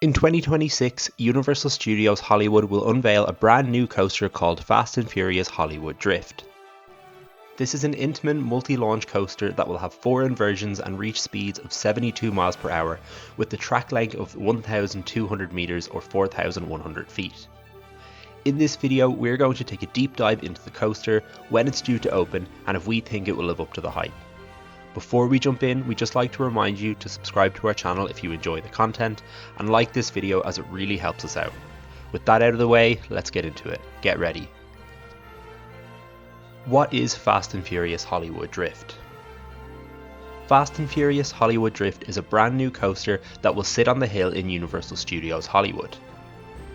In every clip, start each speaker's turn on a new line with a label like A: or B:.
A: In 2026, Universal Studios Hollywood will unveil a brand new coaster called Fast and Furious Hollywood Drift. This is an Intamin multi-launch coaster that will have 4 inversions and reach speeds of 72 miles per hour with the track length of 1,200 meters or 4,100 feet. In this video, we're going to take a deep dive into the coaster, when it's due to open, and if we think it will live up to the hype. Before we jump in, we'd just like to remind you to subscribe to our channel if you enjoy the content, and like this video as it really helps us out. With that out of the way, let's get into it. Get ready. What is Fast and Furious Hollywood Drift? Fast and Furious Hollywood Drift is a brand new coaster that will sit on the hill in Universal Studios Hollywood.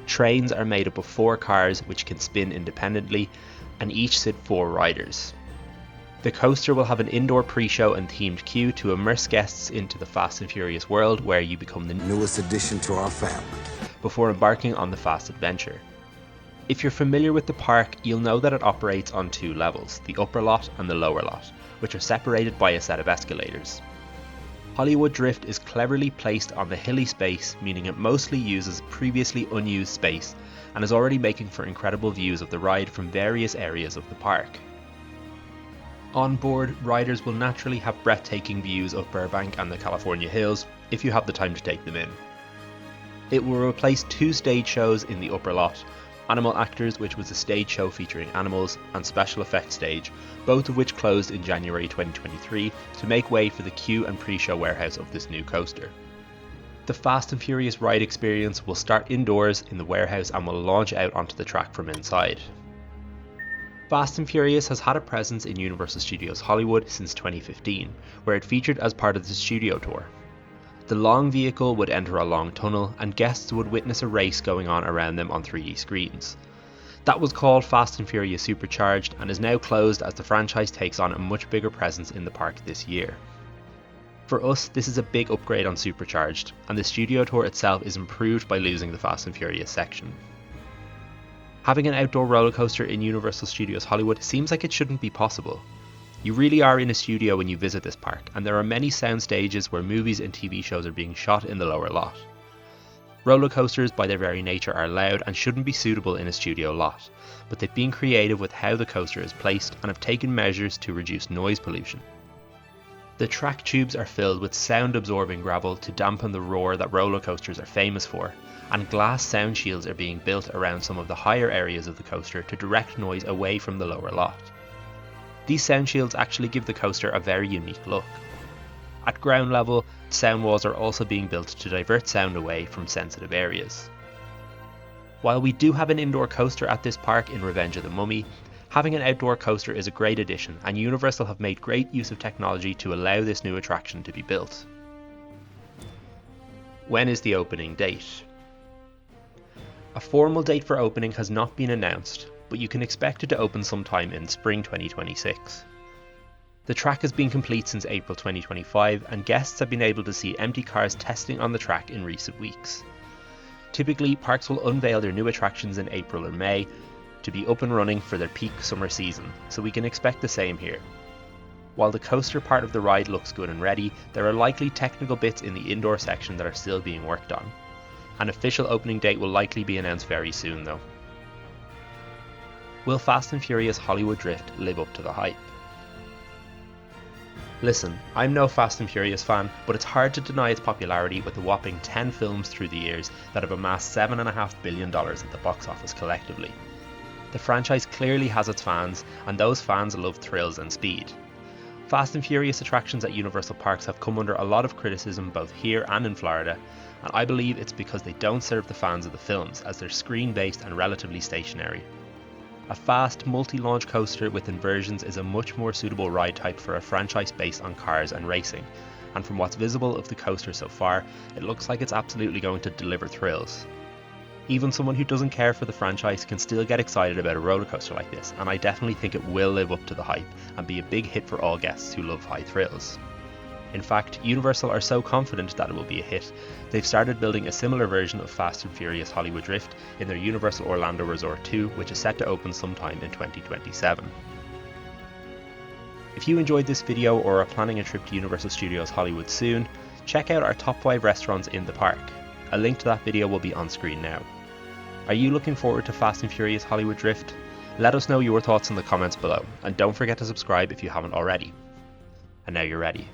A: Trains are made up of 4 cars which can spin independently, and each sit 4 riders. The coaster will have an indoor pre-show and themed queue to immerse guests into the Fast and Furious world where you become the
B: newest addition to our family
A: before embarking on the fast adventure. If you're familiar with the park, you'll know that it operates on 2 levels, the upper lot and the lower lot, which are separated by a set of escalators. Hollywood Drift is cleverly placed on the hilly space, meaning it mostly uses previously unused space and is already making for incredible views of the ride from various areas of the park. On board, riders will naturally have breathtaking views of Burbank and the California hills if you have the time to take them in. It will replace 2 stage shows in the upper lot, Animal Actors, which was a stage show featuring animals, and Special Effects Stage, both of which closed in January 2023 to make way for the queue and pre-show warehouse of this new coaster. The Fast and Furious ride experience will start indoors in the warehouse and will launch out onto the track from inside. Fast and Furious has had a presence in Universal Studios Hollywood since 2015, where it featured as part of the studio tour. The long vehicle would enter a long tunnel, and guests would witness a race going on around them on 3D screens. That was called Fast and Furious Supercharged and is now closed as the franchise takes on a much bigger presence in the park this year. For us, this is a big upgrade on Supercharged, and the studio tour itself is improved by losing the Fast and Furious section. Having an outdoor roller coaster in Universal Studios Hollywood seems like it shouldn't be possible. You really are in a studio when you visit this park, and there are many sound stages where movies and TV shows are being shot in the lower lot. Roller coasters by their very nature are loud and shouldn't be suitable in a studio lot, but they've been creative with how the coaster is placed and have taken measures to reduce noise pollution. The track tubes are filled with sound-absorbing gravel to dampen the roar that roller coasters are famous for, and glass sound shields are being built around some of the higher areas of the coaster to direct noise away from the lower lot. These sound shields actually give the coaster a very unique look. At ground level, sound walls are also being built to divert sound away from sensitive areas. While we do have an indoor coaster at this park in Revenge of the Mummy, having an outdoor coaster is a great addition, and Universal have made great use of technology to allow this new attraction to be built. When is the opening date? A formal date for opening has not been announced, but you can expect it to open sometime in spring 2026. The track has been complete since April 2025, and guests have been able to see empty cars testing on the track in recent weeks. Typically, parks will unveil their new attractions in April or May to be up and running for their peak summer season, so we can expect the same here. While the coaster part of the ride looks good and ready, there are likely technical bits in the indoor section that are still being worked on. An official opening date will likely be announced very soon though. Will Fast and Furious Hollywood Drift live up to the hype? Listen, I'm no Fast and Furious fan, but it's hard to deny its popularity with the whopping 10 films through the years that have amassed $7.5 billion at the box office collectively. The franchise clearly has its fans, and those fans love thrills and speed. Fast and Furious attractions at Universal Parks have come under a lot of criticism both here and in Florida, and I believe it's because they don't serve the fans of the films, as they're screen-based and relatively stationary. A fast, multi-launch coaster with inversions is a much more suitable ride type for a franchise based on cars and racing, and from what's visible of the coaster so far, it looks like it's absolutely going to deliver thrills. Even someone who doesn't care for the franchise can still get excited about a roller coaster like this, and I definitely think it will live up to the hype and be a big hit for all guests who love high thrills. In fact, Universal are so confident that it will be a hit, they've started building a similar version of Fast and Furious Hollywood Drift in their Universal Orlando Resort 2, which is set to open sometime in 2027. If you enjoyed this video or are planning a trip to Universal Studios Hollywood soon, check out our top 5 restaurants in the park. A link to that video will be on screen now. Are you looking forward to Fast and Furious Hollywood Drift? Let us know your thoughts in the comments below, and don't forget to subscribe if you haven't already. And now you're ready.